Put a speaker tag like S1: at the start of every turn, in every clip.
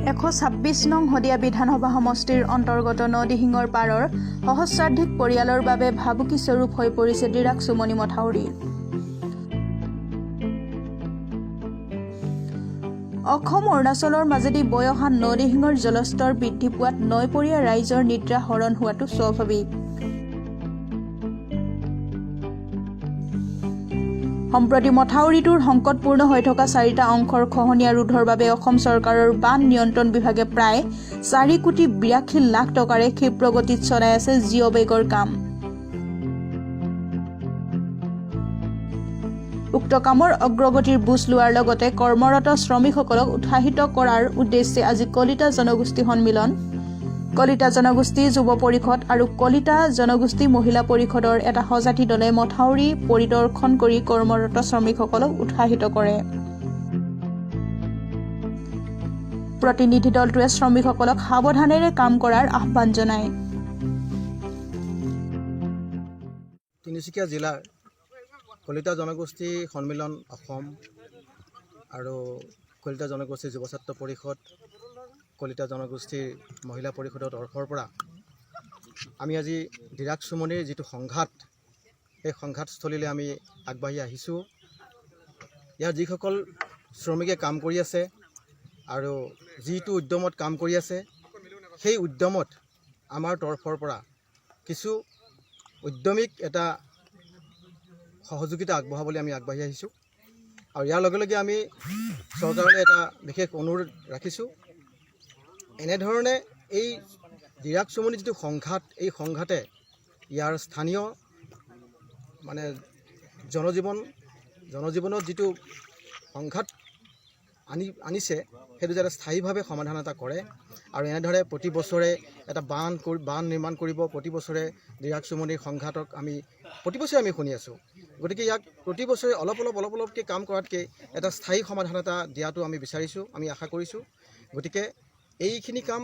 S1: 126 নং হদিয়া বিধানসভা সমষ্টিৰ অন্তৰ্গত নদীহিঙৰ পাৰৰ সহস্ৰাধিক পৰিয়ালৰ বাবে ভাবুকি স্বৰূপ হৈ পৰিছে ডিৰাক চুমনি মথাউৰি। অসম অৰুণাচলৰ মাজেদি বৈ অহা নদীহিঙৰ জলস্তৰ বৃদ্ধি পোৱাত নৈপৰীয়া ৰাইজৰ নিদ্ৰা হৰণ হোৱাটো স্বাভাৱিক। সম্প্ৰতি মথাউৰিটোৰ সংকটপূৰ্ণ হৈ থকা 4টা অংশৰ খহনীয়া ৰোধৰ বাবে অসম চৰকাৰৰ বান নিয়ন্ত্ৰণ বিভাগে প্ৰায় 4 কোটি 82 লাখ টকাৰে ক্ষিপ্ৰগতিত চলাই আছে জিঅ' বেগৰ কাম। উক্ত কামৰ অগ্ৰগতিৰ বুজ লোৱাৰ লগতে কৰ্মৰত শ্ৰমিকসকলক উৎসাহিত কৰাৰ উদ্দেশ্যে আজি কলিতা জনগোষ্ঠী সন্মিলন, কলিতা জনগোষ্ঠী যুৱ পৰিষদ আৰু কলিতা জনগোষ্ঠী মহিলা পৰিষদৰ এটা সজাতি দলে মথাউৰি পৰিদৰ্শন কৰি কৰ্মৰত শ্ৰমিকসকলক উৎসাহিত কৰে। প্ৰতিনিধি দলটোৱে শ্ৰমিকসকলক সাৱধানেৰে কাম কৰাৰ আহ্বান জনায়।
S2: তিনিচুকীয়া জিলাৰ কলিতা জনগোষ্ঠী সন্মিলন অসম আৰু কলিতা জনগোষ্ঠী যুৱ ছাত্ৰ পৰিষদ, কলিতা জনগোষ্ঠীৰ মহিলা পৰিষদৰ তৰফৰ পৰা আমি আজি ডিৰাক চুমনিৰ যিটো সংঘাত, এই সংঘাতস্থলীলৈ আমি আগবাঢ়ি আহিছোঁ। ইয়াৰ যিসকল শ্ৰমিকে কাম কৰি আছে আৰু যিটো উদ্যমত কাম কৰি আছে, সেই উদ্যমত আমাৰ তৰফৰ পৰা কিছু উদ্যমিক এটা সহযোগিতা আগবঢ়াবলৈ আমি আগবাঢ়ি আহিছোঁ। আৰু ইয়াৰ লগে লগে আমি চৰকাৰলৈ এটা বিশেষ অনুৰোধ ৰাখিছোঁ। এনেধৰণে এই ডিৰাক চুমনিৰ যিটো সংঘাত, এই সংঘাতে ইয়াৰ স্থানীয় জনজীৱনত যিটো সংঘাত আনিছে, সেইটো যাতে স্থায়ীভাৱে সমাধান এটা কৰে। আৰু এনেদৰে প্ৰতি বছৰে এটা বান নিৰ্মাণ কৰিব। প্ৰতি বছৰে ডিৰাক চুমনিৰ সংঘাতক আমি প্ৰতি বছৰে আমি শুনি আছোঁ। গতিকে ইয়াক প্ৰতি বছৰে অলপ অলপকৈ কাম কৰাতকৈ এটা স্থায়ী সমাধান এটা দিয়াটো আমি বিচাৰিছোঁ, আমি আশা কৰিছোঁ। গতিকে এইখিনি কাম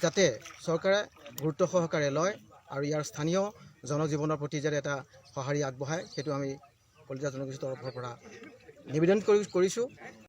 S2: যাতে চৰকাৰে গুৰুত্ব সহকাৰে লয় আৰু ইয়াৰ স্থানীয় জনজীৱনৰ প্ৰতি যাতে এটা সঁহাৰি আগবঢ়ায়, সেইটো আমি কলিতা জনগোষ্ঠীৰ তৰফৰ পৰা নিবেদন কৰিছোঁ।